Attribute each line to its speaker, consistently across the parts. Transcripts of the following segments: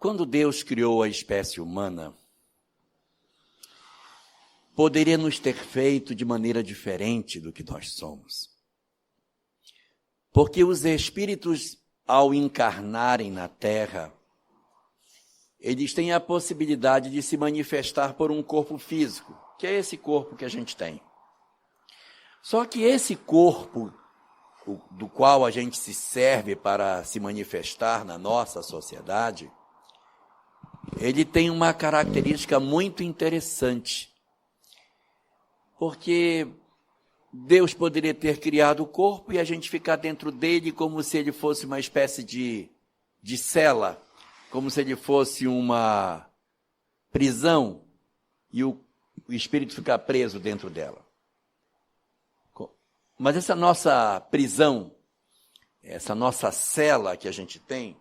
Speaker 1: Quando Deus criou a espécie humana, poderia nos ter feito de maneira diferente do que nós somos. Porque os espíritos, ao encarnarem na Terra, eles têm a possibilidade de se manifestar por um corpo físico, que é esse corpo que a gente tem. Só que esse corpo, do qual a gente se serve para se manifestar na nossa sociedade, ele tem uma característica muito interessante. Porque Deus poderia ter criado o corpo e a gente ficar dentro dele como se ele fosse uma espécie de cela, como se ele fosse uma prisão e o espírito ficar preso dentro dela. Mas essa nossa prisão, essa nossa cela que a gente tem,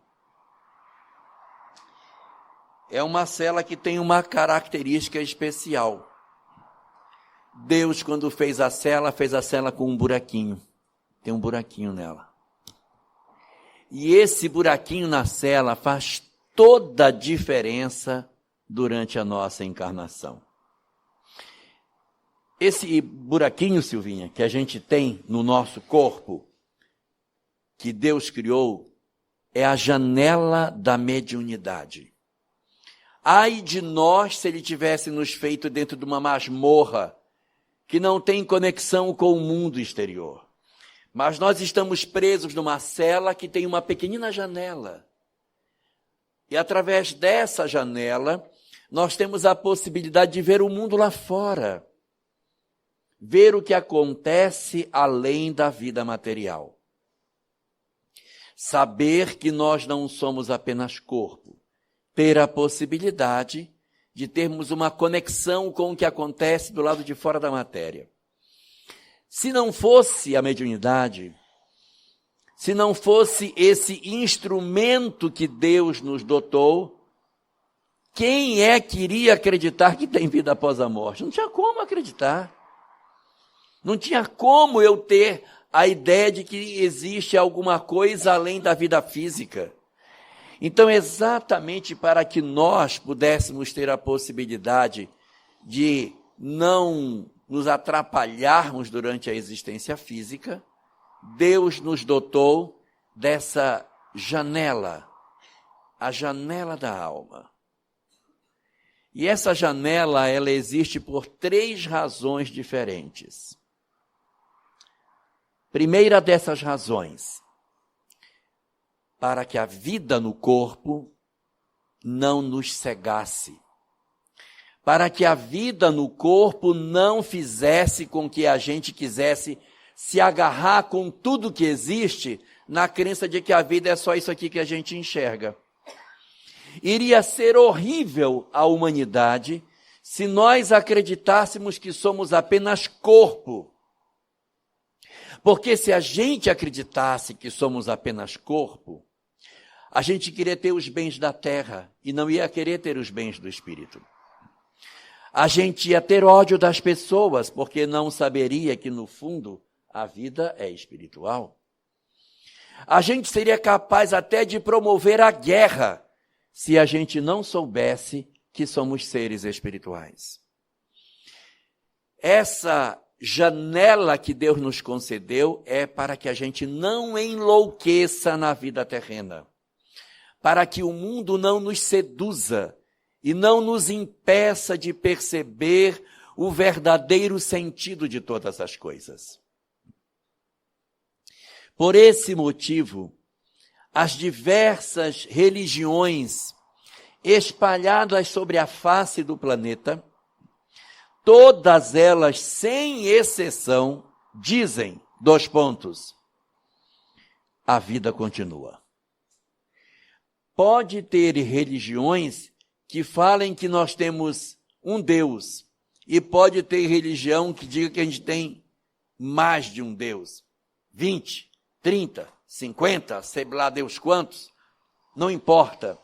Speaker 1: é uma cela que tem uma característica especial. Deus, quando fez a cela com um buraquinho. Tem um buraquinho nela. E esse buraquinho na cela faz toda a diferença durante a nossa encarnação. Esse buraquinho, Silvinha, que a gente tem no nosso corpo, que Deus criou, é a janela da mediunidade. Ai de nós se ele tivesse nos feito dentro de uma masmorra, que não tem conexão com o mundo exterior. Mas nós estamos presos numa cela que tem uma pequenina janela. E através dessa janela, nós temos a possibilidade de ver o mundo lá fora. Ver o que acontece além da vida material. Saber que nós não somos apenas corpo. Ter a possibilidade de termos uma conexão com o que acontece do lado de fora da matéria. Se não fosse a mediunidade, se não fosse esse instrumento que Deus nos dotou, quem é que iria acreditar que tem vida após a morte? Não tinha como acreditar. Não tinha como eu ter a ideia de que existe alguma coisa além da vida física. Então, exatamente para que nós pudéssemos ter a possibilidade de não nos atrapalharmos durante a existência física, Deus nos dotou dessa janela, a janela da alma. E essa janela, ela existe por 3 razões diferentes. Primeira dessas razões, para que a vida no corpo não nos cegasse. Para que a vida no corpo não fizesse com que a gente quisesse se agarrar com tudo que existe, na crença de que a vida é só isso aqui que a gente enxerga. Iria ser horrível à humanidade se nós acreditássemos que somos apenas corpo. Porque se a gente acreditasse que somos apenas corpo, a gente queria ter os bens da terra e não ia querer ter os bens do espírito. A gente ia ter ódio das pessoas, porque não saberia que, no fundo, a vida é espiritual. A gente seria capaz até de promover a guerra, se a gente não soubesse que somos seres espirituais. Essa janela que Deus nos concedeu é para que a gente não enlouqueça na vida terrena. Para que o mundo não nos seduza e não nos impeça de perceber o verdadeiro sentido de todas as coisas. Por esse motivo, as diversas religiões espalhadas sobre a face do planeta, todas elas, sem exceção, dizem, 2 pontos, a vida continua. Pode ter religiões que falem que nós temos um Deus, e pode ter religião que diga que a gente tem mais de um Deus, 20, 30, 50, sei lá Deus quantos, não importa.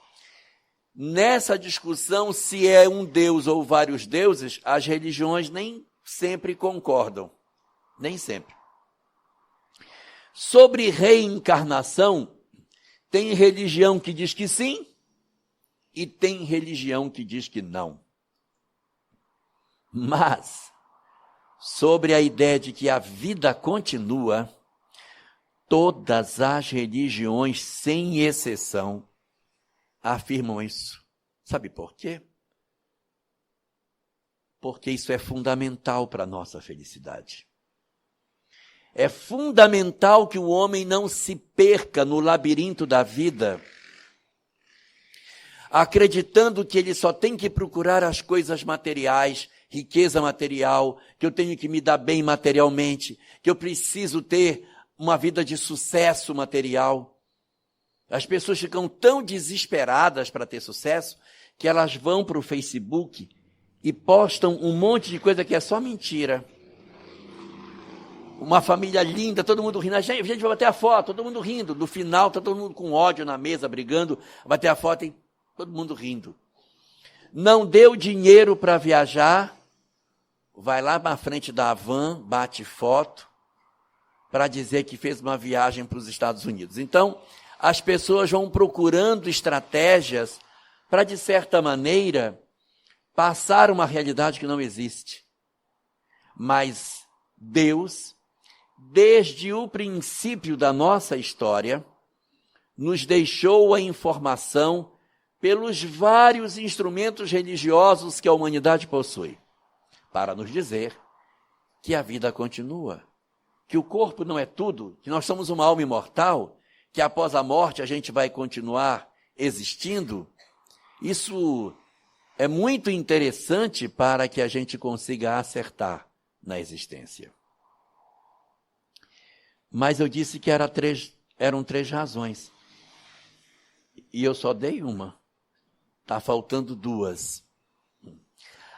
Speaker 1: Nessa discussão, se é um Deus ou vários deuses, as religiões nem sempre concordam, nem sempre. Sobre reencarnação, tem religião que diz que sim, e tem religião que diz que não. Mas, sobre a ideia de que a vida continua, todas as religiões, sem exceção, afirmam isso. Sabe por quê? Porque isso é fundamental para a nossa felicidade. É fundamental que o homem não se perca no labirinto da vida, acreditando que ele só tem que procurar as coisas materiais, riqueza material, que eu tenho que me dar bem materialmente, que eu preciso ter uma vida de sucesso material. As pessoas ficam tão desesperadas para ter sucesso que elas vão para o Facebook e postam um monte de coisa que é só mentira. Uma família linda, todo mundo rindo. A gente vai bater a foto, todo mundo rindo. No final, está todo mundo com ódio na mesa, brigando. Vai bater a foto e todo mundo rindo. Não deu dinheiro para viajar, vai lá na frente da van, bate foto, para dizer que fez uma viagem para os Estados Unidos. Então, as pessoas vão procurando estratégias para, de certa maneira, passar uma realidade que não existe. Mas Deus, desde o princípio da nossa história, nos deixou a informação pelos vários instrumentos religiosos que a humanidade possui, para nos dizer que a vida continua, que o corpo não é tudo, que nós somos uma alma imortal, que após a morte a gente vai continuar existindo. Isso é muito interessante para que a gente consiga acertar na existência. Mas eu disse que eram 3 razões. E eu só dei uma. Está faltando 2.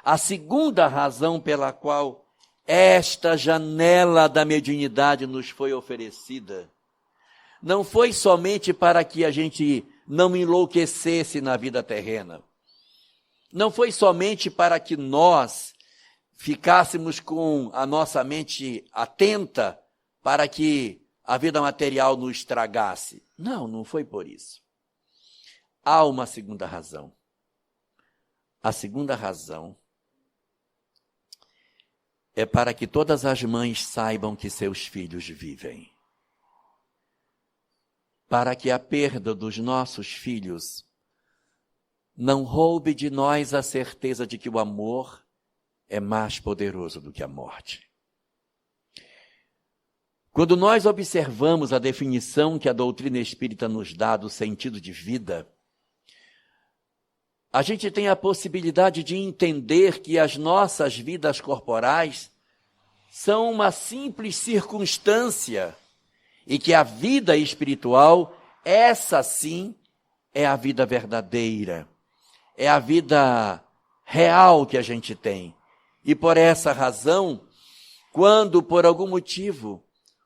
Speaker 1: A segunda razão pela qual esta janela da mediunidade nos foi oferecida não foi somente para que a gente não enlouquecesse na vida terrena. Não foi somente para que nós ficássemos com a nossa mente atenta para que a vida material nos estragasse. Não, não foi por isso. Há uma segunda razão. A segunda razão é para que todas as mães saibam que seus filhos vivem. Para que a perda dos nossos filhos não roube de nós a certeza de que o amor é mais poderoso do que a morte. Quando nós observamos a definição que a doutrina espírita nos dá do sentido de vida, a gente tem a possibilidade de entender que as nossas vidas corporais são uma simples circunstância e que a vida espiritual, essa sim, é a vida verdadeira, é a vida real que a gente tem. E por essa razão, quando por algum motivo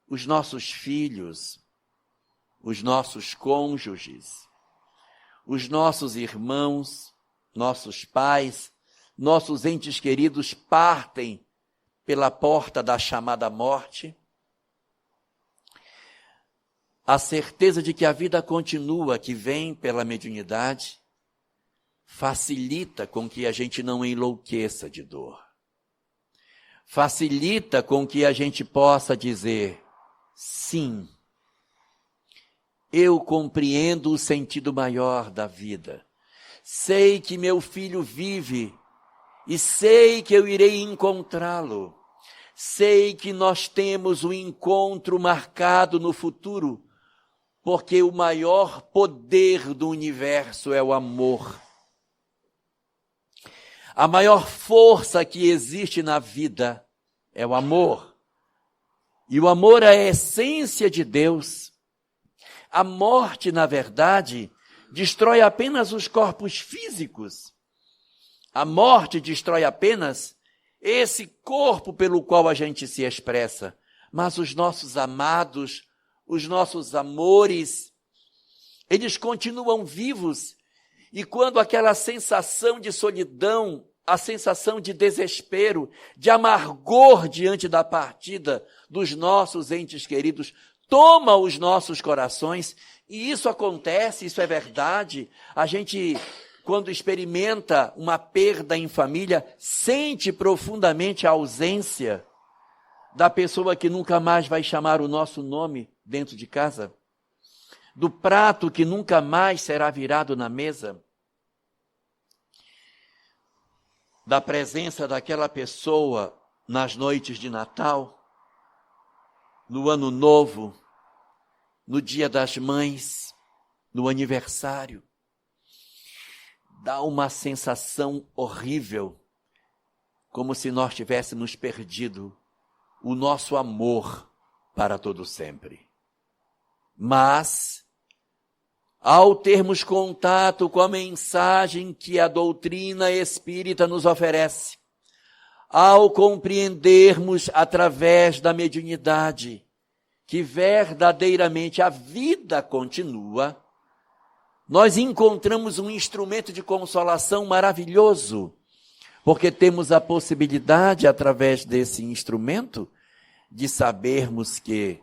Speaker 1: os nossos filhos, os nossos cônjuges, os nossos irmãos, nossos pais, nossos entes queridos partem pela porta da chamada morte, a certeza de que a vida continua, que vem pela mediunidade, facilita com que a gente não enlouqueça de dor. Facilita com que a gente possa dizer, sim, eu compreendo o sentido maior da vida. Sei que meu filho vive e sei que eu irei encontrá-lo. Sei que nós temos um encontro marcado no futuro, porque o maior poder do universo é o amor. A maior força que existe na vida é o amor. E o amor é a essência de Deus. A morte, na verdade, destrói apenas os corpos físicos. A morte destrói apenas esse corpo pelo qual a gente se expressa. Mas os nossos amados, os nossos amores, eles continuam vivos. E quando aquela sensação de solidão, a sensação de desespero, de amargor diante da partida dos nossos entes queridos, toma os nossos corações, e isso acontece, isso é verdade. A gente quando experimenta uma perda em família, sente profundamente a ausência da pessoa que nunca mais vai chamar o nosso nome dentro de casa? Do prato que nunca mais será virado na mesa? Da presença daquela pessoa nas noites de Natal, no Ano Novo, no Dia das Mães, no aniversário? Dá uma sensação horrível, como se nós tivéssemos perdido o nosso amor para todo sempre. Mas, ao termos contato com a mensagem que a doutrina espírita nos oferece, ao compreendermos através da mediunidade que verdadeiramente a vida continua, nós encontramos um instrumento de consolação maravilhoso, porque temos a possibilidade, através desse instrumento, de sabermos que,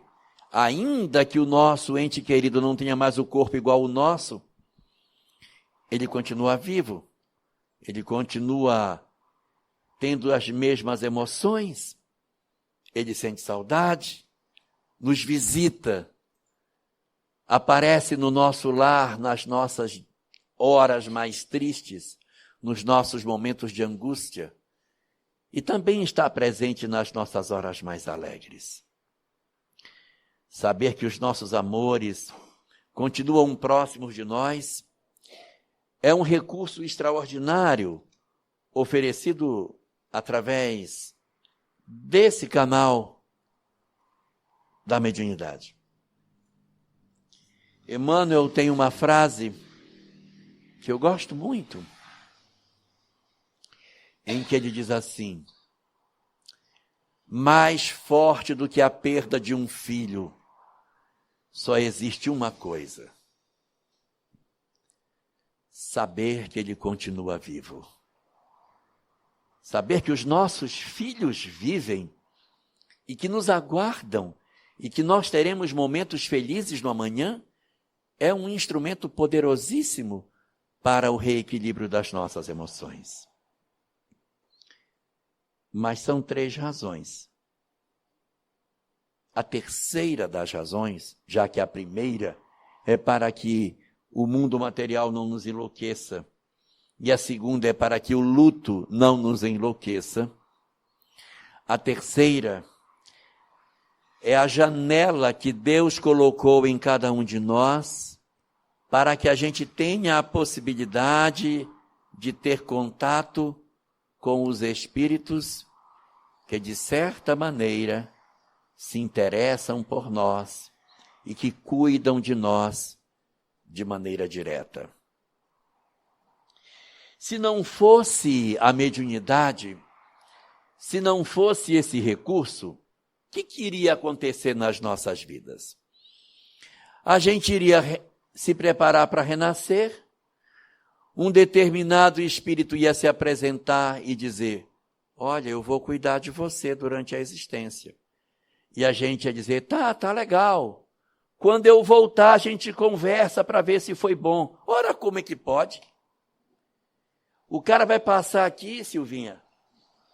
Speaker 1: ainda que o nosso ente querido não tenha mais o corpo igual ao nosso, ele continua vivo, ele continua tendo as mesmas emoções, ele sente saudade, nos visita, aparece no nosso lar, nas nossas horas mais tristes, nos nossos momentos de angústia, e também está presente nas nossas horas mais alegres. Saber que os nossos amores continuam próximos de nós é um recurso extraordinário oferecido através desse canal da mediunidade. Emmanuel tem uma frase que eu gosto muito, em que ele diz assim: mais forte do que a perda de um filho, só existe uma coisa: saber que ele continua vivo. Saber que os nossos filhos vivem e que nos aguardam e que nós teremos momentos felizes no amanhã é um instrumento poderosíssimo para o reequilíbrio das nossas emoções. Mas são 3 razões. A terceira das razões, já que a primeira é para que o mundo material não nos enlouqueça, e a segunda é para que o luto não nos enlouqueça, a terceira é a janela que Deus colocou em cada um de nós para que a gente tenha a possibilidade de ter contato com os espíritos que, de certa maneira, se interessam por nós e que cuidam de nós de maneira direta. Se não fosse a mediunidade, se não fosse esse recurso, o que iria acontecer nas nossas vidas? A gente iria se preparar para renascer, um determinado espírito ia se apresentar e dizer: olha, eu vou cuidar de você durante a existência. E a gente ia dizer: tá legal. Quando eu voltar, a gente conversa para ver se foi bom. Ora, como é que pode? O cara vai passar aqui, Silvinha,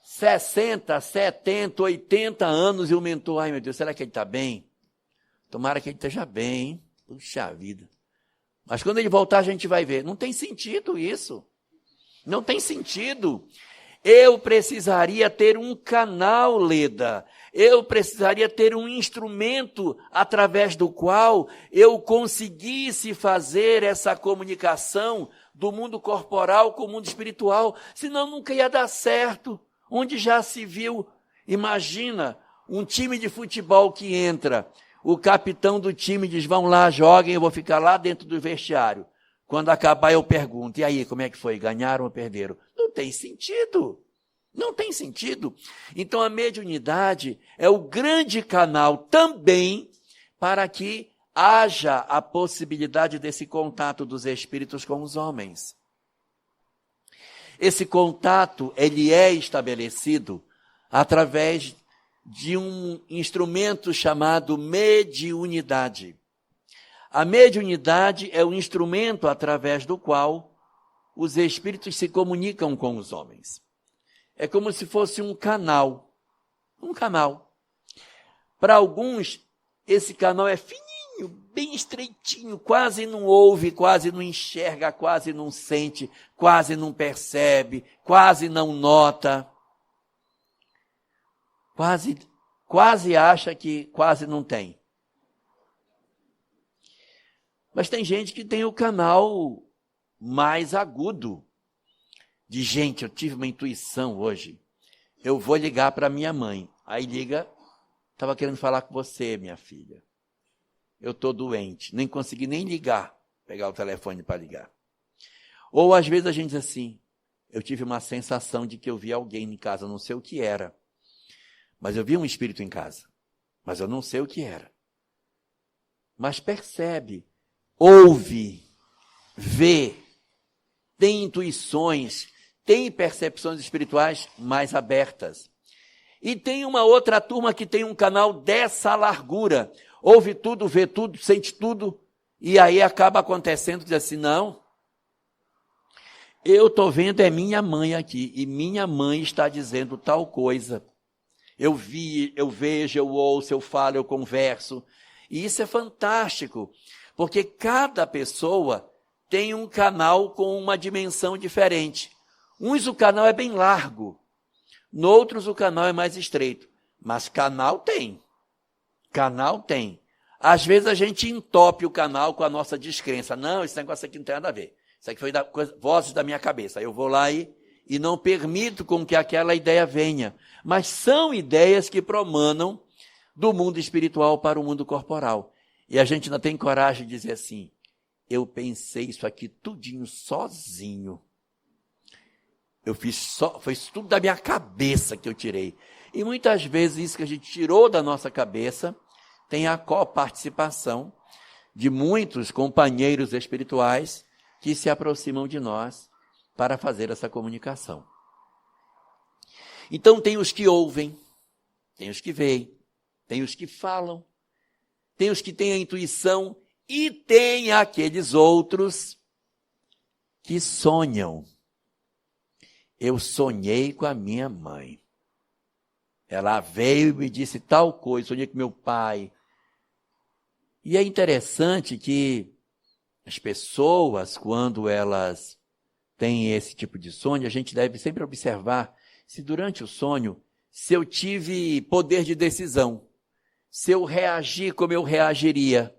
Speaker 1: 60, 70, 80 anos e o mentor, ai meu Deus, será que ele está bem? Tomara que ele esteja bem, hein? Puxa vida. Mas quando ele voltar, a gente vai ver. Não tem sentido isso. Não tem sentido. Eu precisaria ter um canal, Leda. Eu precisaria ter um instrumento através do qual eu conseguisse fazer essa comunicação do mundo corporal com o mundo espiritual. Senão nunca ia dar certo. Onde já se viu, imagina, um time de futebol que entra, o capitão do time diz: vão lá, joguem, eu vou ficar lá dentro do vestiário. Quando acabar eu pergunto: e aí, como é que foi? Ganharam ou perderam? Não tem sentido. Não tem sentido. Então a mediunidade é o grande canal também para que haja a possibilidade desse contato dos espíritos com os homens. Esse contato, ele é estabelecido através de um instrumento chamado mediunidade. A mediunidade é o instrumento através do qual os espíritos se comunicam com os homens. É como se fosse um canal. Um canal. Para alguns, esse canal é fininho, bem estreitinho, quase não ouve, quase não enxerga, quase não sente, quase não percebe, quase não nota. Quase acha que quase não tem. Mas tem gente que tem o canal mais agudo. De gente, eu tive uma intuição hoje. Eu vou ligar para minha mãe. Aí liga, estava querendo falar com você, minha filha. Eu estou doente, nem consegui nem ligar, pegar o telefone para ligar. Ou às vezes a gente diz assim, eu tive uma sensação de que eu vi alguém em casa, não sei o que era. Mas eu vi um espírito em casa, mas eu não sei o que era. Mas percebe, ouve, vê, tem intuições, tem percepções espirituais mais abertas. E tem uma outra turma que tem um canal dessa largura, ouve tudo, vê tudo, sente tudo, e aí acaba acontecendo, diz assim, não, eu estou vendo é minha mãe aqui, e minha mãe está dizendo tal coisa. Eu vi, eu vejo, eu ouço, eu falo, eu converso. E isso é fantástico, porque cada pessoa tem um canal com uma dimensão diferente. Uns o canal é bem largo, noutros o canal é mais estreito. Mas canal tem. Canal tem. Às vezes a gente entope o canal com a nossa descrença. Não, esse negócio aqui não tem nada a ver. Isso aqui foi vozes da minha cabeça. Eu vou lá e não permito com que aquela ideia venha. Mas são ideias que promanam do mundo espiritual para o mundo corporal. E a gente não tem coragem de dizer assim, eu pensei isso aqui tudinho sozinho. Foi isso tudo da minha cabeça que eu tirei. E muitas vezes isso que a gente tirou da nossa cabeça tem a coparticipação de muitos companheiros espirituais que se aproximam de nós para fazer essa comunicação. Então tem os que ouvem, tem os que veem, tem os que falam, tem os que têm a intuição e tem aqueles outros que sonham. Eu sonhei com a minha mãe. Ela veio e me disse tal coisa, sonhei com meu pai. E é interessante que as pessoas, quando elas têm esse tipo de sonho, a gente deve sempre observar se durante o sonho, se eu tive poder de decisão, se eu reagi como eu reagiria.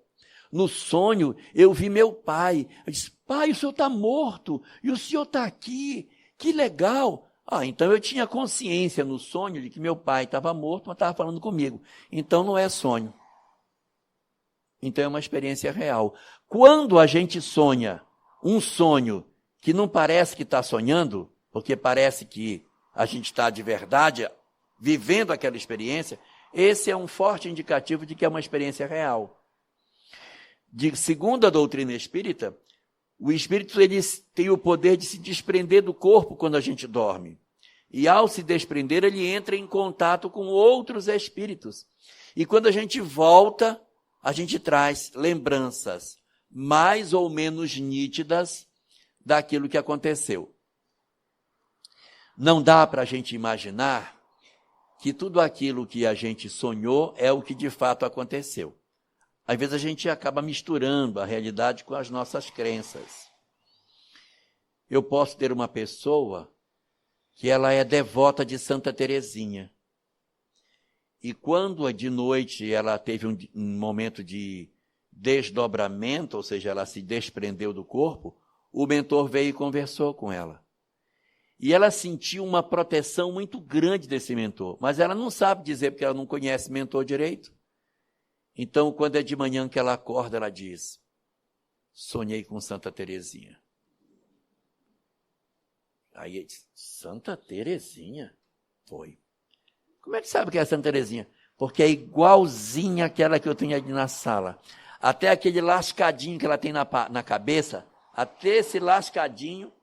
Speaker 1: No sonho, eu vi meu pai. Eu disse, pai, o senhor está morto e o senhor está aqui. Que legal. Então eu tinha consciência no sonho de que meu pai estava morto, mas estava falando comigo. Então não é sonho. Então é uma experiência real. Quando a gente sonha um sonho que não parece que está sonhando, porque parece que a gente está de verdade vivendo aquela experiência, esse é um forte indicativo de que é uma experiência real. Segundo a doutrina espírita, o espírito ele tem o poder de se desprender do corpo quando a gente dorme. E ao se desprender, ele entra em contato com outros espíritos. E quando a gente volta, a gente traz lembranças mais ou menos nítidas daquilo que aconteceu. Não dá para a gente imaginar que tudo aquilo que a gente sonhou é o que de fato aconteceu. Às vezes a gente acaba misturando a realidade com as nossas crenças. Eu posso ter uma pessoa que ela é devota de Santa Teresinha. E quando de noite ela teve um momento de desdobramento, ou seja, ela se desprendeu do corpo, o mentor veio e conversou com ela. E ela sentiu uma proteção muito grande desse mentor, mas ela não sabe dizer porque ela não conhece mentor direito. Então, quando é de manhã que ela acorda, ela diz, sonhei com Santa Teresinha. Aí ele diz, Santa Teresinha? Foi. Como é que sabe que é Santa Teresinha? Porque é igualzinha àquela que eu tenho ali na sala. Até aquele lascadinho que ela tem na cabeça, até esse lascadinho,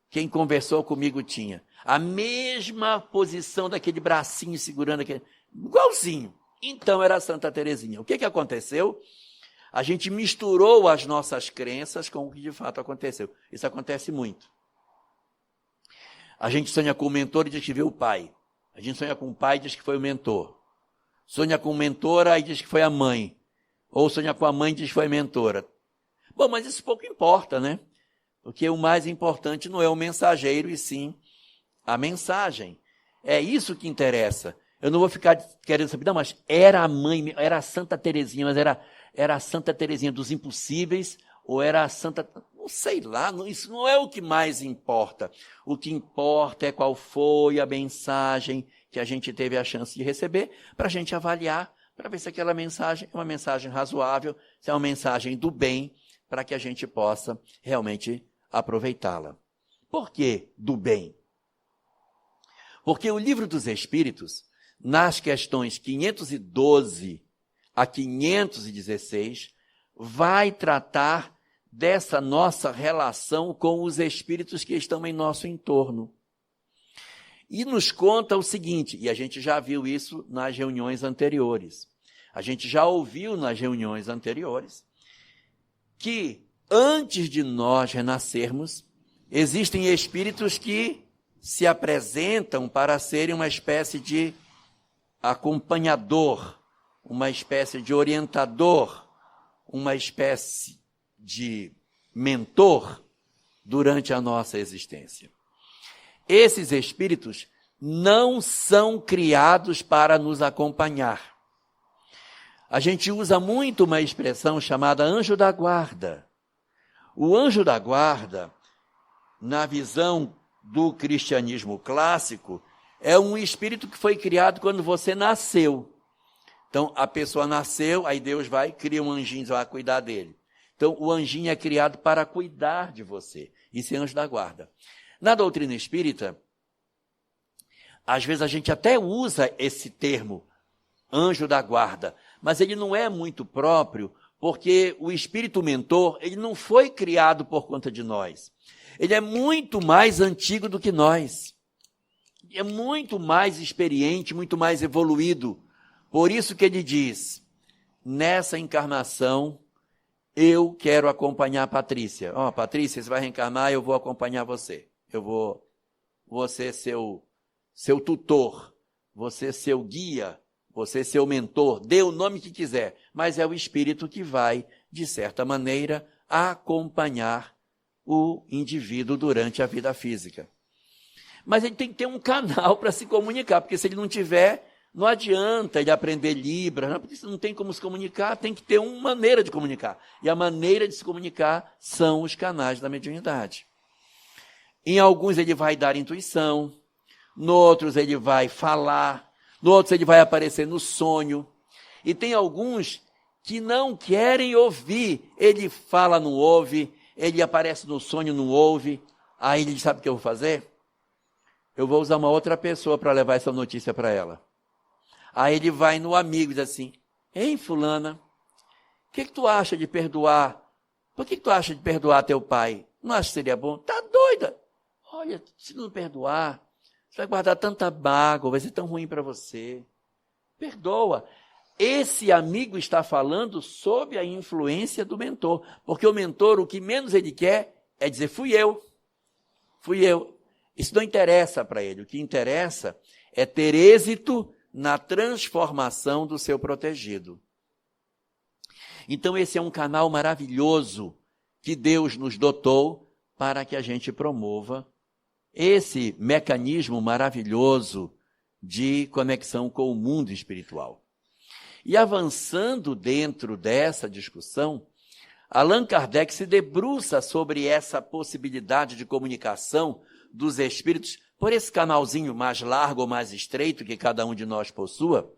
Speaker 1: quem conversou comigo tinha. A mesma posição daquele bracinho segurando aquele... Igualzinho. Então era Santa Teresinha. O que aconteceu? A gente misturou as nossas crenças com o que de fato aconteceu. Isso acontece muito. A gente sonha com o mentor e diz que viu o pai. A gente sonha com o pai e diz que foi o mentor. Sonha com o mentor e diz que foi a mãe. Ou sonha com a mãe e diz que foi a mentora. Bom, mas isso pouco importa, né? Porque o mais importante não é o mensageiro, e sim a mensagem. É isso que interessa. Eu não vou ficar querendo saber, não, mas era a mãe, era a Santa Teresinha, mas era a Santa Teresinha dos impossíveis, ou era a Santa... Não sei lá, isso não é o que mais importa. O que importa é qual foi a mensagem que a gente teve a chance de receber, para a gente avaliar, para ver se aquela mensagem é uma mensagem razoável, se é uma mensagem do bem, para que a gente possa realmente aproveitá-la. Por que do bem? Porque o Livro dos Espíritos, nas questões 512 a 516, vai tratar dessa nossa relação com os espíritos que estão em nosso entorno. E nos conta o seguinte, e a gente já viu isso nas reuniões anteriores, a gente já ouviu nas reuniões anteriores, que antes de nós renascermos, existem espíritos que se apresentam para serem uma espécie de acompanhador, uma espécie de orientador, uma espécie de mentor durante a nossa existência. Esses espíritos não são criados para nos acompanhar. A gente usa muito uma expressão chamada anjo da guarda. O anjo da guarda, na visão do cristianismo clássico, é um espírito que foi criado quando você nasceu. Então, a pessoa nasceu, aí Deus vai, cria um anjinho para cuidar dele. Então, o anjinho é criado para cuidar de você. Isso é anjo da guarda. Na doutrina espírita, às vezes a gente até usa esse termo, anjo da guarda, mas ele não é muito próprio, porque o espírito mentor, ele não foi criado por conta de nós. Ele é muito mais antigo do que nós. É muito mais experiente, muito mais evoluído. Por isso que ele diz, nessa encarnação, eu quero acompanhar a Patrícia. Patrícia, você vai reencarnar, eu vou acompanhar você. Eu vou ser seu tutor, você seu guia, você seu mentor, dê o nome que quiser, mas é o espírito que vai, de certa maneira, acompanhar o indivíduo durante a vida física. Mas ele tem que ter um canal para se comunicar, porque se ele não tiver, não adianta ele aprender Libras, porque se não tem como se comunicar, tem que ter uma maneira de comunicar. E a maneira de se comunicar são os canais da mediunidade. Em alguns ele vai dar intuição, em outros ele vai falar, em outros ele vai aparecer no sonho. E tem alguns que não querem ouvir. Ele fala, não ouve, ele aparece no sonho, não ouve. Aí ele sabe o que eu vou fazer? Eu vou usar uma outra pessoa para levar essa notícia para ela. Aí ele vai no amigo e diz assim, ei, fulana, o que tu acha de perdoar? Por que tu acha de perdoar teu pai? Não acha que seria bom? Tá doida? Olha, se não perdoar, você vai guardar tanta mágoa, vai ser tão ruim para você. Perdoa. Esse amigo está falando sob a influência do mentor, porque o mentor, o que menos ele quer é dizer, fui eu. Isso não interessa para ele. O que interessa é ter êxito na transformação do seu protegido. Então esse é um canal maravilhoso que Deus nos dotou para que a gente promova esse mecanismo maravilhoso de conexão com o mundo espiritual. E avançando dentro dessa discussão, Allan Kardec se debruça sobre essa possibilidade de comunicação dos espíritos por esse canalzinho mais largo ou mais estreito que cada um de nós possua,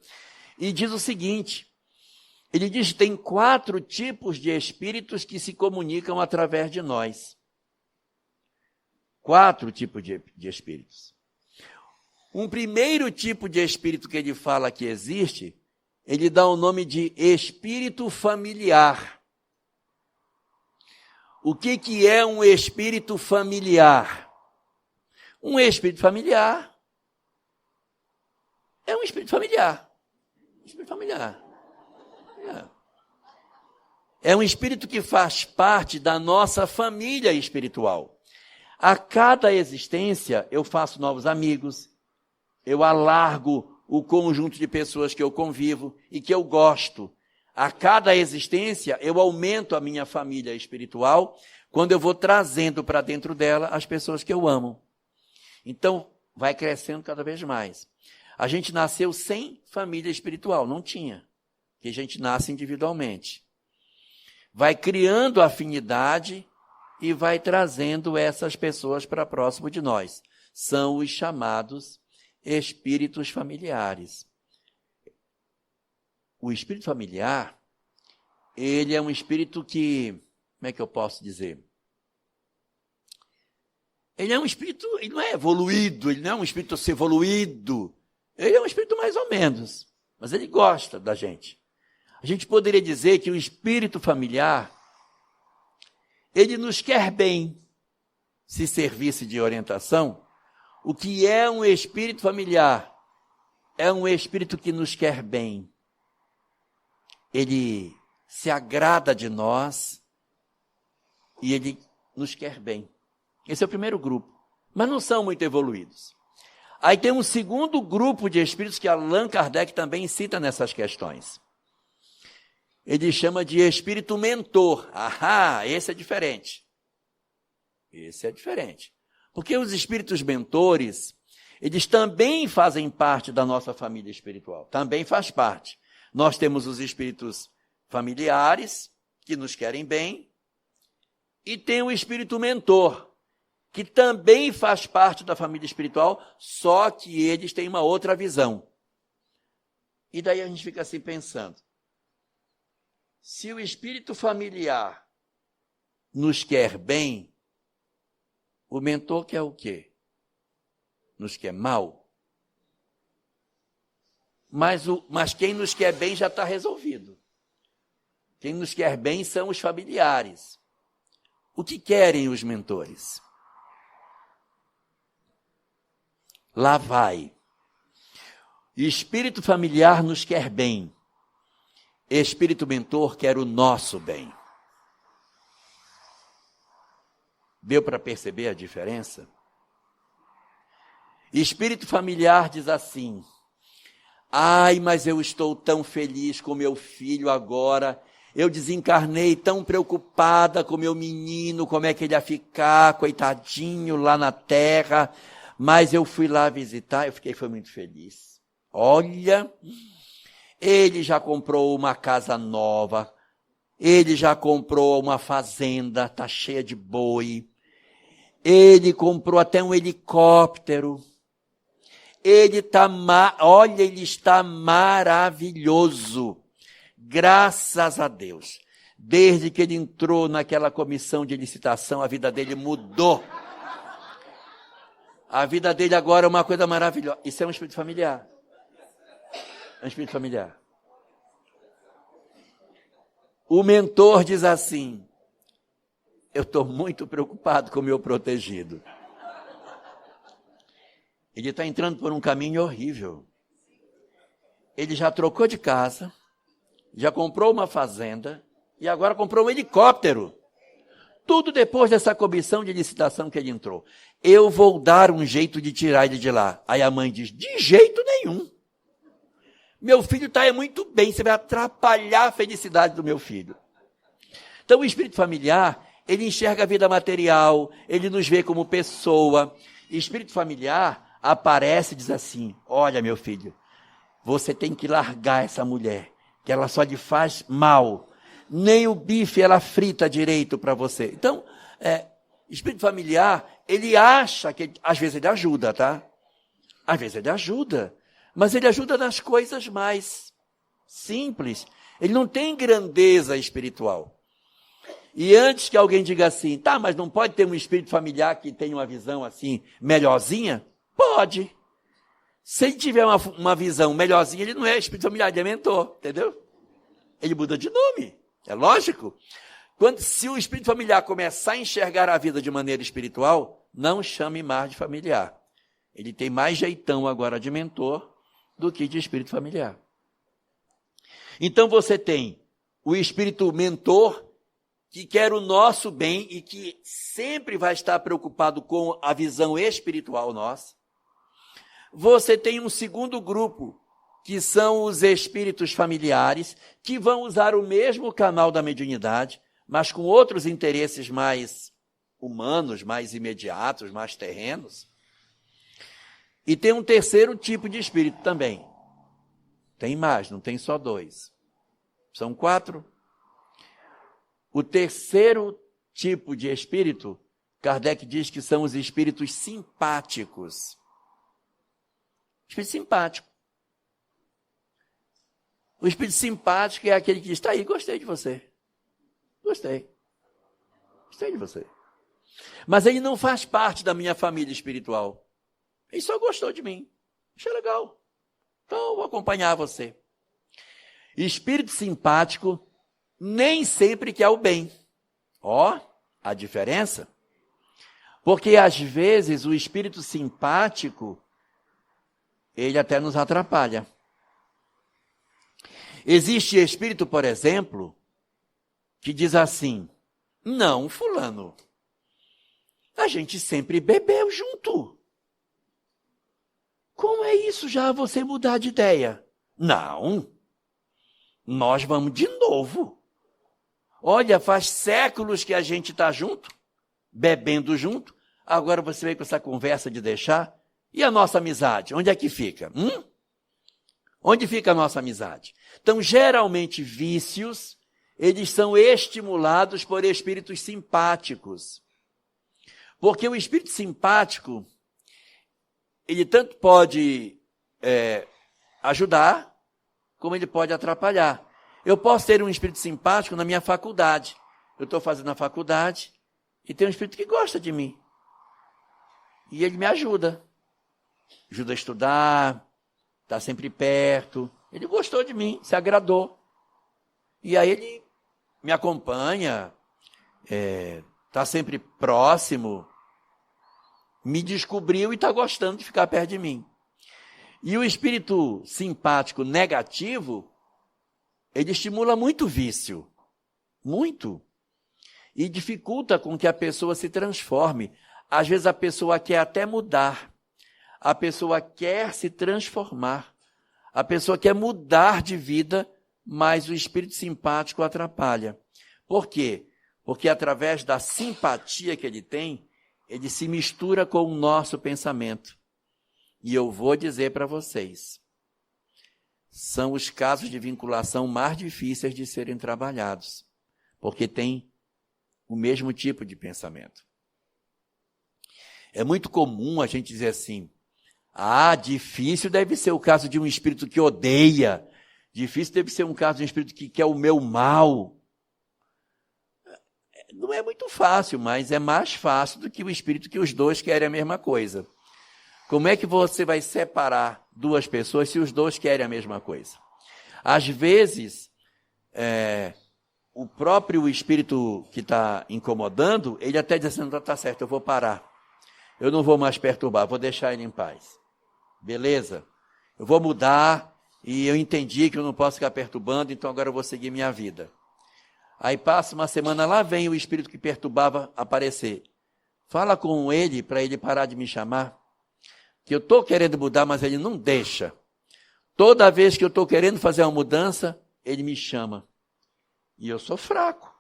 Speaker 1: e diz o seguinte, ele diz que tem 4 tipos de espíritos que se comunicam através de nós. 4 tipos de espíritos. Um primeiro tipo de espírito que ele fala que existe, ele dá o nome de espírito familiar. O que é um espírito familiar? Um espírito familiar é um espírito familiar. Espírito familiar. É um espírito que faz parte da nossa família espiritual. A cada existência, eu faço novos amigos, eu alargo o conjunto de pessoas que eu convivo e que eu gosto. A cada existência, eu aumento a minha família espiritual quando eu vou trazendo para dentro dela as pessoas que eu amo. Então, vai crescendo cada vez mais. A gente nasceu sem família espiritual, não tinha, porque a gente nasce individualmente. Vai criando afinidade e vai trazendo essas pessoas para próximo de nós. São os chamados espíritos familiares. O espírito familiar, ele é um espírito que, como é que eu posso dizer? Ele é um espírito, ele não é evoluído, ele não é um espírito evoluído. Ele é um espírito mais ou menos, mas ele gosta da gente. A gente poderia dizer que o espírito familiar, ele nos quer bem, se servisse de orientação. O que é um espírito familiar? É um espírito que nos quer bem. Ele se agrada de nós e ele nos quer bem. Esse é o primeiro grupo, mas não são muito evoluídos. Aí tem um segundo grupo de espíritos que Allan Kardec também cita nessas questões. Ele chama de espírito mentor. Esse é diferente. Esse é diferente. Porque os espíritos mentores, eles também fazem parte da nossa família espiritual. Também faz parte. Nós temos os espíritos familiares, que nos querem bem, e tem o espírito mentor, que também faz parte da família espiritual, só que eles têm uma outra visão. E daí a gente fica assim pensando, se o espírito familiar nos quer bem, o mentor quer o quê? Nos quer mal? Mas quem nos quer bem já está resolvido. Quem nos quer bem são os familiares. O que querem os mentores? Lá vai. Espírito familiar nos quer bem. Espírito mentor quer o nosso bem. Deu para perceber a diferença? Espírito familiar diz assim: ai, mas eu estou tão feliz com meu filho agora. Eu desencarnei tão preocupada com meu menino, como é que ele ia ficar, coitadinho, lá na terra. Mas eu fui lá visitar, foi muito feliz. Olha, ele já comprou uma casa nova, ele já comprou uma fazenda, está cheia de boi, ele comprou até um helicóptero, ele está maravilhoso, graças a Deus. Desde que ele entrou naquela comissão de licitação, a vida dele mudou. A vida dele agora é uma coisa maravilhosa. Isso é um espírito familiar. É um espírito familiar. O mentor diz assim: eu estou muito preocupado com o meu protegido. Ele está entrando por um caminho horrível. Ele já trocou de casa, já comprou uma fazenda e agora comprou um helicóptero. Tudo depois dessa comissão de licitação que ele entrou. Eu vou dar um jeito de tirar ele de lá. Aí a mãe diz: de jeito nenhum. Meu filho está muito bem, você vai atrapalhar a felicidade do meu filho. Então o espírito familiar, ele enxerga a vida material, ele nos vê como pessoa. E espírito familiar aparece e diz assim: olha, meu filho, você tem que largar essa mulher, que ela só lhe faz mal. Nem o bife ela frita direito para você. Então, espírito familiar, ele acha que, às vezes ele ajuda, tá? Às vezes ele ajuda, mas ele ajuda nas coisas mais simples. Ele não tem grandeza espiritual. E antes que alguém diga assim, tá, mas não pode ter um espírito familiar que tenha uma visão assim, melhorzinha? Pode. Se ele tiver uma visão melhorzinha, ele não é espírito familiar, ele é mentor, entendeu? Ele muda de nome. É lógico. Se o espírito familiar começar a enxergar a vida de maneira espiritual, não chame mais de familiar. Ele tem mais jeitão agora de mentor do que de espírito familiar. Então você tem o espírito mentor, que quer o nosso bem e que sempre vai estar preocupado com a visão espiritual nossa. Você tem um segundo grupo, que são os espíritos familiares, que vão usar o mesmo canal da mediunidade, mas com outros interesses mais humanos, mais imediatos, mais terrenos. E tem um terceiro tipo de espírito também. Tem mais, não tem só 2. São 4. O terceiro tipo de espírito, Kardec diz que são os espíritos simpáticos. Espírito simpático. O espírito simpático é aquele que diz, está aí, gostei de você. Gostei de você. Mas ele não faz parte da minha família espiritual. Ele só gostou de mim. Achei legal. Então, eu vou acompanhar você. Espírito simpático nem sempre quer o bem. Ó, a diferença. Porque, às vezes, o espírito simpático, ele até nos atrapalha. Existe espírito, por exemplo, que diz assim, não, fulano, a gente sempre bebeu junto. Como é isso já você mudar de ideia? Não, nós vamos de novo. Olha, faz séculos que a gente está junto, bebendo junto, agora você vem com essa conversa de deixar. E a nossa amizade, onde é que fica? Onde fica a nossa amizade? Então, geralmente, vícios, eles são estimulados por espíritos simpáticos. Porque o espírito simpático, ele tanto pode ajudar, como ele pode atrapalhar. Eu posso ter um espírito simpático na minha faculdade. Eu estou fazendo a faculdade e tem um espírito que gosta de mim. E ele me ajuda. Ajuda a estudar, está sempre perto. Ele gostou de mim, se agradou. E aí ele me acompanha, está sempre próximo, me descobriu e está gostando de ficar perto de mim. E o espírito simpático negativo, ele estimula muito o vício, muito, e dificulta com que a pessoa se transforme. Às vezes a pessoa quer até mudar, a pessoa quer se transformar, a pessoa quer mudar de vida, mas o espírito simpático atrapalha. Por quê? Porque através da simpatia que ele tem, ele se mistura com o nosso pensamento. E eu vou dizer para vocês, são os casos de vinculação mais difíceis de serem trabalhados, porque tem o mesmo tipo de pensamento. É muito comum a gente dizer assim, difícil deve ser o caso de um espírito que odeia, difícil deve ser um caso de um espírito que quer o meu mal. Não é muito fácil, mas é mais fácil do que o espírito que os dois querem a mesma coisa. Como é que você vai separar duas pessoas se os dois querem a mesma coisa? Às vezes, o próprio espírito que está incomodando, ele até diz assim, está certo, eu vou parar. Eu não vou mais perturbar, vou deixar ele em paz. Beleza? Eu vou mudar e eu entendi que eu não posso ficar perturbando, então agora eu vou seguir minha vida. Aí passa uma semana, lá vem o espírito que perturbava aparecer. Fala com ele para ele parar de me chamar, que eu estou querendo mudar, mas ele não deixa. Toda vez que eu estou querendo fazer uma mudança, ele me chama. E eu sou fraco.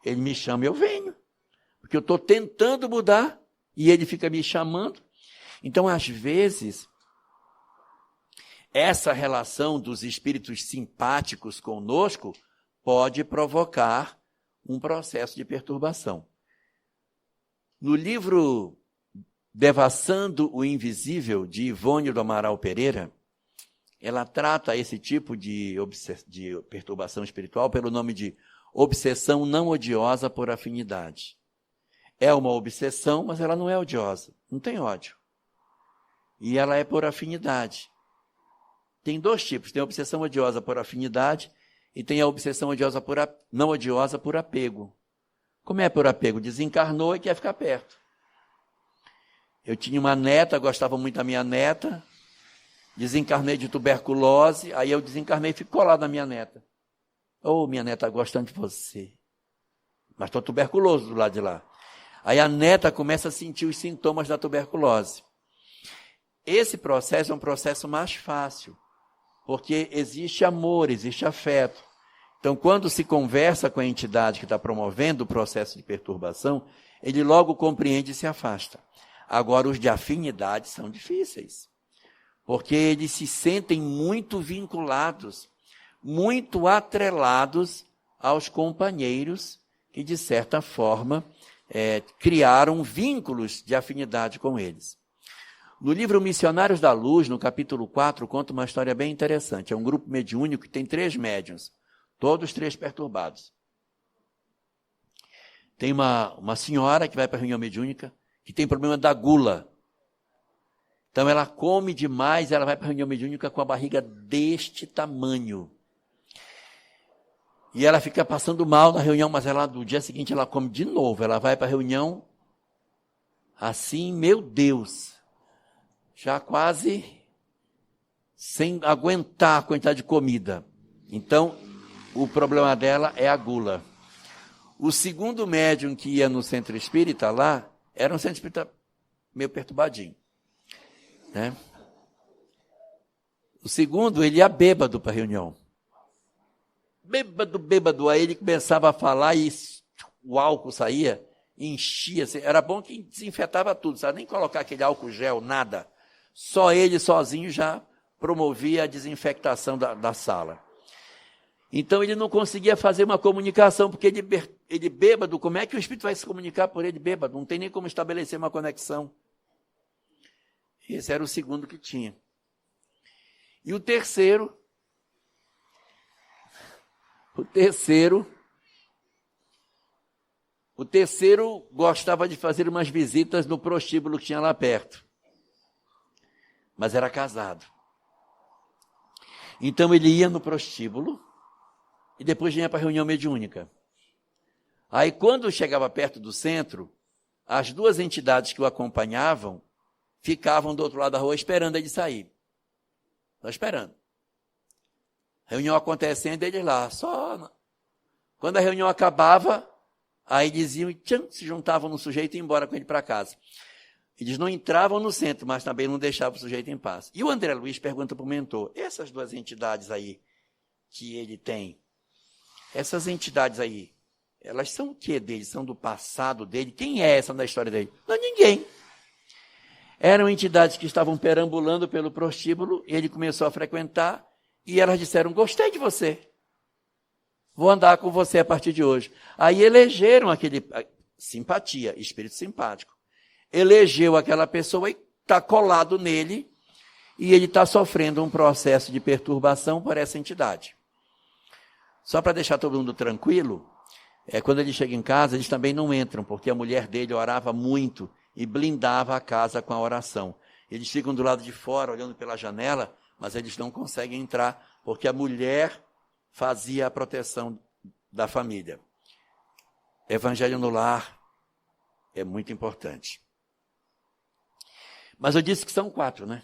Speaker 1: Ele me chama e eu venho. Porque eu estou tentando mudar e ele fica me chamando. Então, às vezes, essa relação dos espíritos simpáticos conosco pode provocar um processo de perturbação. No livro Devassando o Invisível, de Ivone do Amaral Pereira, ela trata esse tipo de perturbação espiritual pelo nome de obsessão não odiosa por afinidade. É uma obsessão, mas ela não é odiosa, não tem ódio. E ela é por afinidade. Tem dois tipos, tem a obsessão odiosa por afinidade e tem a obsessão odiosa não odiosa por apego. Como é por apego? Desencarnou e quer ficar perto. Eu tinha uma neta, gostava muito da minha neta, desencarnei de tuberculose, aí eu desencarnei e fico colado na minha neta. Ô, minha neta, gostando de você. Mas estou tuberculoso do lado de lá. Aí a neta começa a sentir os sintomas da tuberculose. Esse processo é um processo mais fácil, porque existe amor, existe afeto. Então, quando se conversa com a entidade que está promovendo o processo de perturbação, ele logo compreende e se afasta. Agora, os de afinidade são difíceis, porque eles se sentem muito vinculados, muito atrelados aos companheiros que, de certa forma, criaram vínculos de afinidade com eles. No livro Missionários da Luz, no capítulo 4, conta uma história bem interessante. É um grupo mediúnico que tem 3 médiuns, todos 3 perturbados. Tem uma senhora que vai para a reunião mediúnica, que tem problema da gula. Então ela come demais, ela vai para a reunião mediúnica com a barriga deste tamanho. E ela fica passando mal na reunião, mas ela, no dia seguinte ela come de novo. Ela vai para a reunião assim, meu Deus, já quase sem aguentar a quantidade de comida. Então, o problema dela é a gula. O segundo médium que ia no centro espírita lá, era um centro espírita meio perturbadinho, né? O segundo, ele ia bêbado para a reunião. Bêbado. Aí ele começava a falar e o álcool saía, enchia. Era bom que desinfetava tudo, sabe? Nem colocar aquele álcool gel, nada. Só ele sozinho já promovia a desinfectação da sala. Então ele não conseguia fazer uma comunicação, porque ele bêbado, como é que o espírito vai se comunicar por ele bêbado? Não tem nem como estabelecer uma conexão. Esse era o segundo que tinha. E o terceiro gostava de fazer umas visitas no prostíbulo que tinha lá perto. Mas era casado. Então ele ia no prostíbulo e depois vinha para a reunião mediúnica. Aí quando chegava perto do centro, as 2 entidades que o acompanhavam ficavam do outro lado da rua esperando ele sair. Só esperando. Reunião acontecendo, eles lá, só. Quando a reunião acabava, aí diziam e se juntavam no sujeito e iam embora com ele para casa. Eles não entravam no centro, mas também não deixavam o sujeito em paz. E o André Luiz pergunta para o mentor, essas 2 entidades aí que ele tem, essas entidades aí, elas são o que dele? São do passado dele? Quem é essa na história dele? Não, ninguém. Eram entidades que estavam perambulando pelo prostíbulo, e ele começou a frequentar, e elas disseram, gostei de você. Vou andar com você a partir de hoje. Aí elegeram aquele... Simpatia, espírito simpático. Elegeu aquela pessoa e está colado nele, e ele está sofrendo um processo de perturbação por essa entidade. Só para deixar todo mundo tranquilo, quando ele chega em casa, eles também não entram, porque a mulher dele orava muito e blindava a casa com a oração. Eles ficam do lado de fora, olhando pela janela, mas eles não conseguem entrar, porque a mulher fazia a proteção da família. Evangelho no lar é muito importante. Mas eu disse que são 4, né?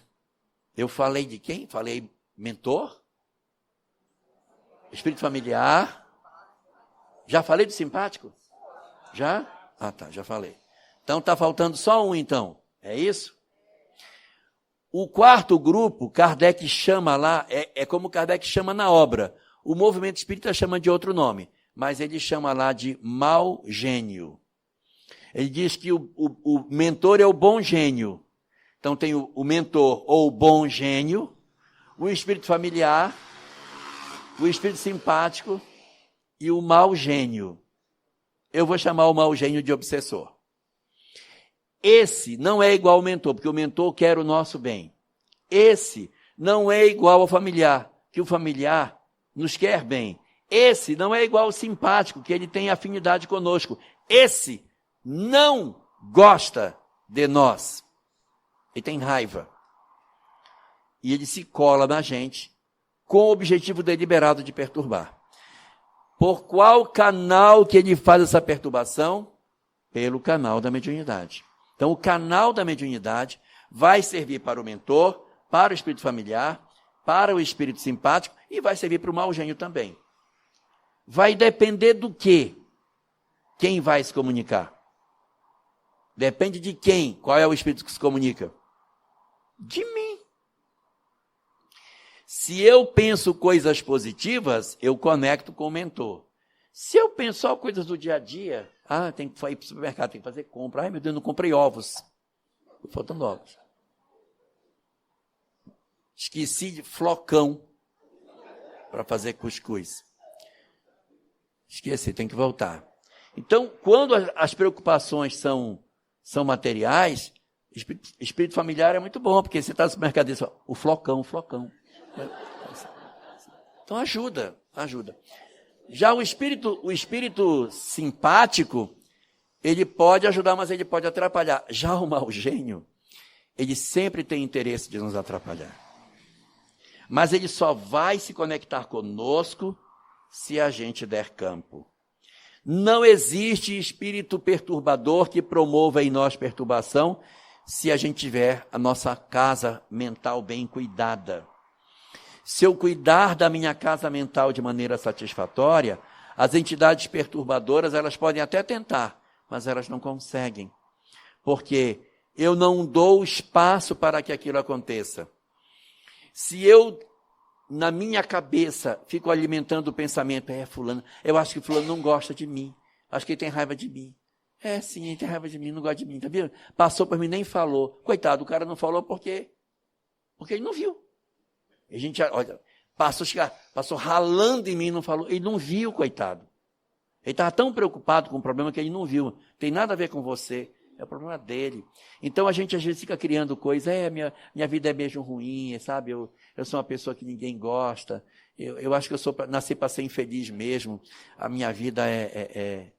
Speaker 1: Eu falei de quem? Falei mentor, espírito familiar. Já falei do simpático? Já? Ah, tá, já falei. Então está faltando só um, então. É isso? O 4º grupo, Kardec chama lá, é como Kardec chama na obra. O movimento espírita chama de outro nome, mas ele chama lá de mau gênio. Ele diz que o mentor é o bom gênio. Então tem o mentor ou o bom gênio, o espírito familiar, o espírito simpático e o mau gênio. Eu vou chamar o mau gênio de obsessor. Esse não é igual ao mentor, porque o mentor quer o nosso bem. Esse não é igual ao familiar, que o familiar nos quer bem. Esse não é igual ao simpático, que ele tem afinidade conosco. Esse não gosta de nós. Ele tem raiva. E ele se cola na gente com o objetivo deliberado de perturbar. Por qual canal que ele faz essa perturbação? Pelo canal da mediunidade. Então, o canal da mediunidade vai servir para o mentor, para o espírito familiar, para o espírito simpático e vai servir para o mau gênio também. vai depender do quê? Quem vai se comunicar? Depende de quem? Qual é o espírito que se comunica? De mim. Se eu penso coisas positivas, eu conecto com o mentor. Se eu penso só coisas do dia a dia, tem que ir para o supermercado, tem que fazer compra. Ai, meu Deus, não comprei ovos. Estou faltando ovos. Esqueci de flocão para fazer cuscuz. Esqueci, tem que voltar. Então, quando as preocupações são materiais, espírito familiar é muito bom, porque você está no supermercado e diz, o flocão. Então ajuda. Já o espírito simpático, ele pode ajudar, mas ele pode atrapalhar. Já o mau gênio, ele sempre tem interesse de nos atrapalhar. Mas ele só vai se conectar conosco se a gente der campo. Não existe espírito perturbador que promova em nós perturbação se a gente tiver a nossa casa mental bem cuidada. Se eu cuidar da minha casa mental de maneira satisfatória, as entidades perturbadoras, elas podem até tentar, mas elas não conseguem. Porque eu não dou espaço para que aquilo aconteça. Se eu, na minha cabeça, fico alimentando o pensamento, fulano, eu acho que fulano não gosta de mim, acho que ele tem raiva de mim. Sim, ele tem raiva de mim, não gosta de mim, tá vendo? Passou por mim, nem falou. Coitado, o cara não falou porque ele não viu. A gente, olha, passou ralando em mim, não falou, ele não viu, coitado. Ele estava tão preocupado com o problema que ele não viu. Tem nada a ver com você, é o problema dele. Então a gente às vezes fica criando coisas, minha vida é mesmo ruim, sabe? Eu sou uma pessoa que ninguém gosta, eu acho que nasci para ser infeliz mesmo, a minha vida é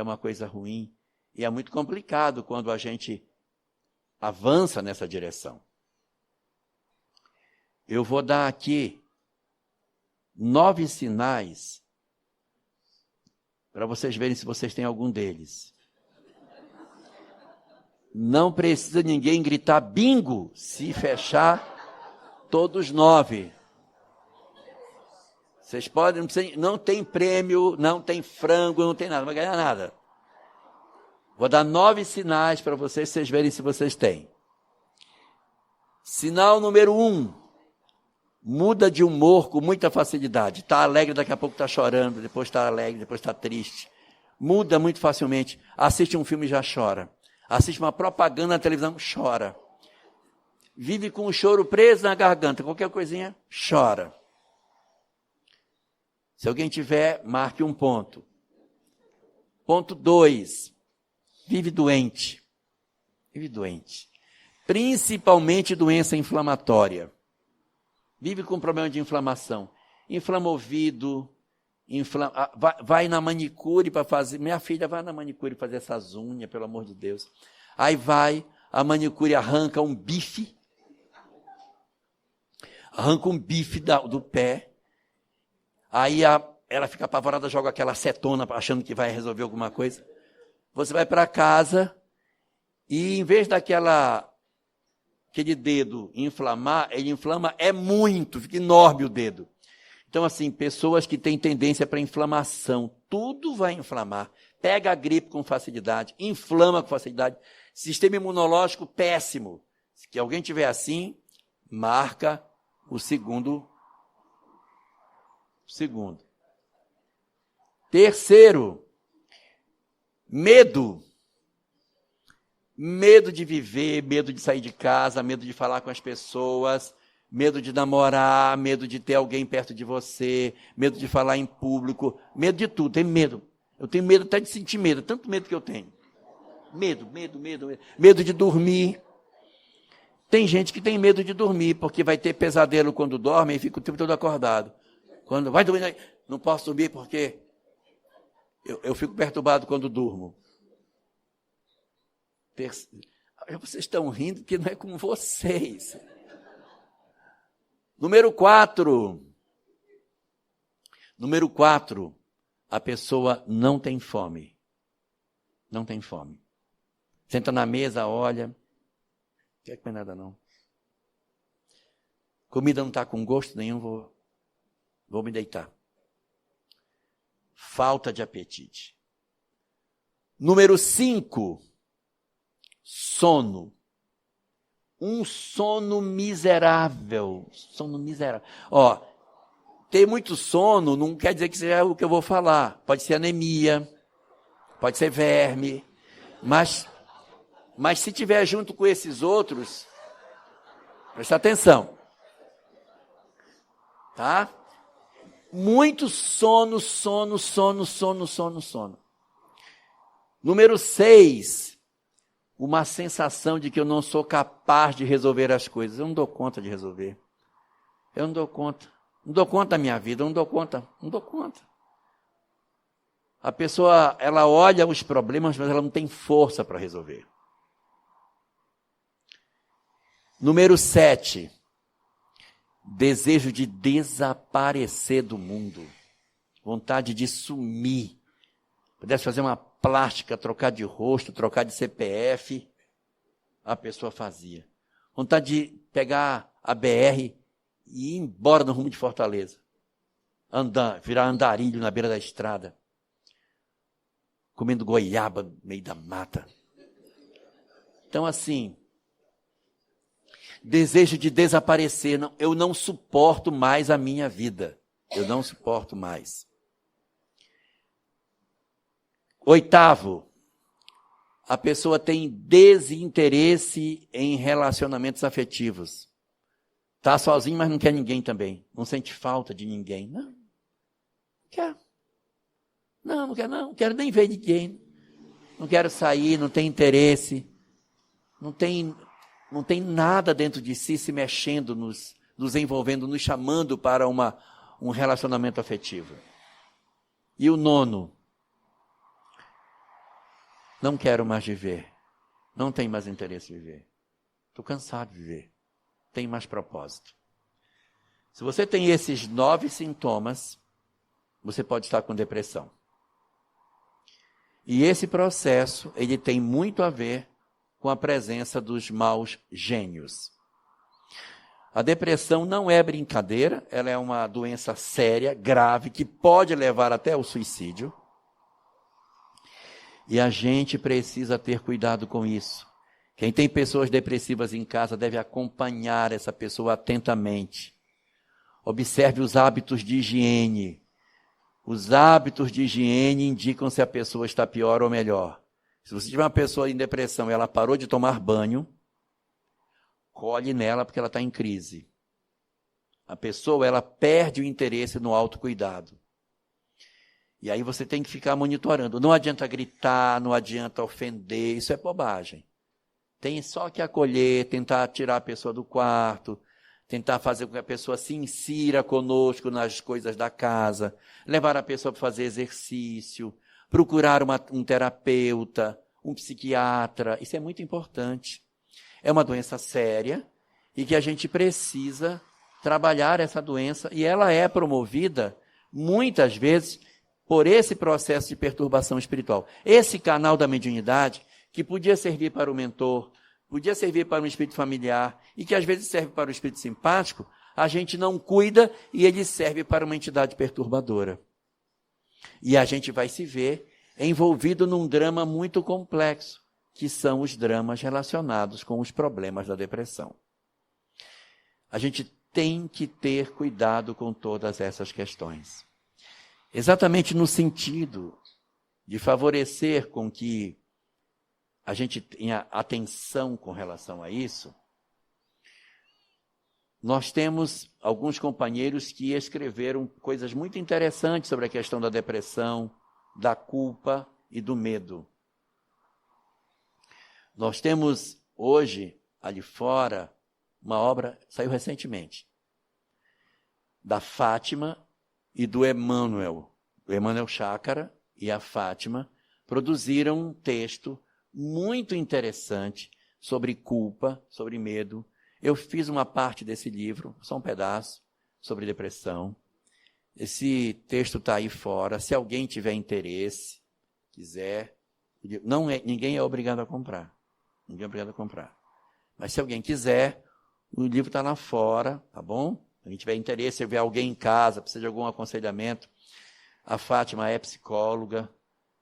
Speaker 1: uma coisa ruim. E é muito complicado quando a gente avança nessa direção. Eu vou dar aqui 9 sinais para vocês verem se vocês têm algum deles. Não precisa ninguém gritar bingo se fechar todos 9. Vocês podem, não tem prêmio, não tem frango, não tem nada, não vai ganhar nada. Vou dar 9 sinais para vocês verem se vocês têm. Sinal número 1. Muda de humor com muita facilidade. Está alegre, daqui a pouco está chorando, depois está alegre, depois está triste. Muda muito facilmente. Assiste um filme e já chora. Assiste uma propaganda na televisão, chora. Vive com o choro preso na garganta. Qualquer coisinha, chora. Se alguém tiver, marque um ponto. Ponto 2. Vive doente. Vive doente. Principalmente doença inflamatória. Vive com problema de inflamação. Inflama o ouvido, vai na manicure para fazer. Minha filha vai na manicure fazer essas unhas, pelo amor de Deus. Aí a manicure arranca um bife. Arranca um bife do pé. Aí ela fica apavorada, joga aquela acetona achando que vai resolver alguma coisa. Você vai para casa e em vez aquele dedo inflamar, ele inflama muito, fica enorme o dedo. Então, assim, pessoas que têm tendência para inflamação, tudo vai inflamar. Pega a gripe com facilidade, inflama com facilidade. Sistema imunológico péssimo. Se alguém tiver assim, marca o segundo. Terceiro, medo. Medo de viver, medo de sair de casa, medo de falar com as pessoas, medo de namorar, medo de ter alguém perto de você, medo de falar em público, medo de tudo, tem medo. Eu tenho medo até de sentir medo, tanto medo que eu tenho. Medo de dormir. Tem gente que tem medo de dormir, porque vai ter pesadelo quando dorme e fica o tempo todo acordado. Quando vai dormir, não posso dormir porque eu fico perturbado quando durmo. Vocês estão rindo porque não é com vocês. Número 4. A pessoa não tem fome. Não tem fome. Senta na mesa, olha. Não quer comer nada não. Comida não está com gosto nenhum, vou me deitar. falta de apetite. Número 5, sono. Um sono miserável. Sono miserável. Ó, ter muito sono não quer dizer que seja o que eu vou falar. Pode ser anemia, pode ser verme, mas se tiver junto com esses outros, presta atenção. Tá? Muito sono. Número 6, uma sensação de que eu não sou capaz de resolver as coisas. Eu não dou conta de resolver. Eu não dou conta. Não dou conta da minha vida, eu não dou conta. A pessoa, ela olha os problemas, mas ela não tem força para resolver. Número 7, desejo de desaparecer do mundo. Vontade de sumir. Pudesse fazer uma plástica, trocar de rosto, trocar de CPF, a pessoa fazia. Vontade de pegar a BR e ir embora no rumo de Fortaleza. Virar andarilho na beira da estrada. Comendo goiaba no meio da mata. Então, assim, desejo de desaparecer. Eu não suporto mais a minha vida. Eu não suporto mais. 8, a pessoa tem desinteresse em relacionamentos afetivos. Está sozinho, mas não quer ninguém também. Não sente falta de ninguém. Não quer. Não quer não. Não quero nem ver ninguém. Não quero sair, não tem interesse. Não tem nada dentro de si se mexendo, nos envolvendo, nos chamando para um relacionamento afetivo. E o 9, não quero mais viver. Não tenho mais interesse em viver. Estou cansado de viver. Tem mais propósito. Se você tem esses 9 sintomas, você pode estar com depressão. E esse processo, ele tem muito a ver com a presença dos maus gênios. A depressão não é brincadeira, ela é uma doença séria, grave, que pode levar até ao suicídio. E a gente precisa ter cuidado com isso. Quem tem pessoas depressivas em casa deve acompanhar essa pessoa atentamente. Observe os hábitos de higiene. Os hábitos de higiene indicam se a pessoa está pior ou melhor. Se você tiver uma pessoa em depressão e ela parou de tomar banho, colhe nela porque ela está em crise. A pessoa, ela perde o interesse no autocuidado. E aí você tem que ficar monitorando. Não adianta gritar, não adianta ofender, isso é bobagem. Tem só que acolher, tentar tirar a pessoa do quarto, tentar fazer com que a pessoa se insira conosco nas coisas da casa, levar a pessoa para fazer exercício, procurar um terapeuta, um psiquiatra. Isso é muito importante. É uma doença séria e que a gente precisa trabalhar essa doença, e ela é promovida, muitas vezes, por esse processo de perturbação espiritual. Esse canal da mediunidade, que podia servir para o mentor, podia servir para um espírito familiar, e que às vezes serve para o espírito simpático, a gente não cuida e ele serve para uma entidade perturbadora. E a gente vai se ver envolvido num drama muito complexo, que são os dramas relacionados com os problemas da depressão. A gente tem que ter cuidado com todas essas questões. Exatamente no sentido de favorecer com que a gente tenha atenção com relação a isso, nós temos alguns companheiros que escreveram coisas muito interessantes sobre a questão da depressão, da culpa e do medo. Nós temos hoje, ali fora, uma obra, saiu recentemente, da Fátima e do Emmanuel. O Emmanuel Chácara e a Fátima produziram um texto muito interessante sobre culpa, sobre medo. Eu fiz uma parte desse livro, só um pedaço, sobre depressão. Esse texto está aí fora. Se alguém tiver interesse, quiser, ninguém é obrigado a comprar. Ninguém é obrigado a comprar. Mas se alguém quiser, o livro está lá fora, tá bom? Se alguém tiver interesse, se tiver alguém em casa, precisa de algum aconselhamento, A Fátima é psicóloga,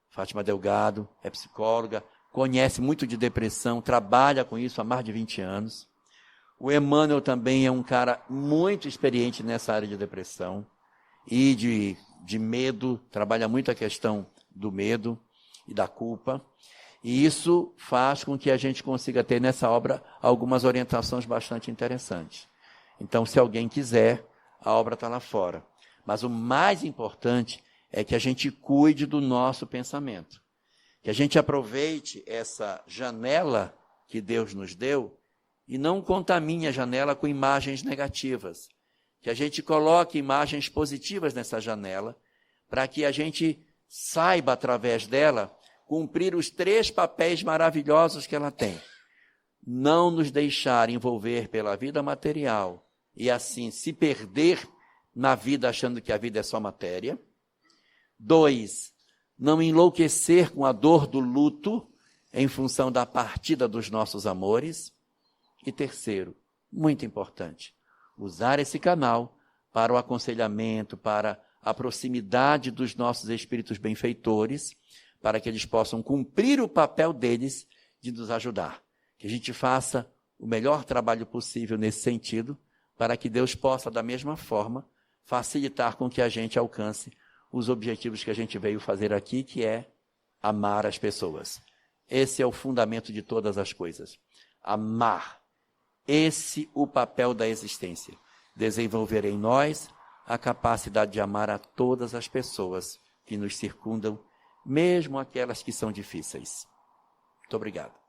Speaker 1: Fátima Delgado é psicóloga, conhece muito de depressão, trabalha com isso há mais de 20 anos. O Emmanuel também é um cara muito experiente nessa área de depressão e de medo, trabalha muito a questão do medo e da culpa. E isso faz com que a gente consiga ter nessa obra algumas orientações bastante interessantes. Então, se alguém quiser, a obra está lá fora. Mas o mais importante é que a gente cuide do nosso pensamento. Que a gente aproveite essa janela que Deus nos deu e não contamine a janela com imagens negativas. Que a gente coloque imagens positivas nessa janela para que a gente saiba, através dela, cumprir os 3 papéis maravilhosos que ela tem. Não nos deixar envolver pela vida material e assim se perder na vida achando que a vida é só matéria. 2, não enlouquecer com a dor do luto em função da partida dos nossos amores. E 3, muito importante, usar esse canal para o aconselhamento, para a proximidade dos nossos espíritos benfeitores, para que eles possam cumprir o papel deles de nos ajudar. Que a gente faça o melhor trabalho possível nesse sentido, para que Deus possa, da mesma forma, facilitar com que a gente alcance os objetivos que a gente veio fazer aqui, que é amar as pessoas. Esse é o fundamento de todas as coisas. Amar. Esse o papel da existência. Desenvolver em nós a capacidade de amar a todas as pessoas que nos circundam, mesmo aquelas que são difíceis. Muito obrigado.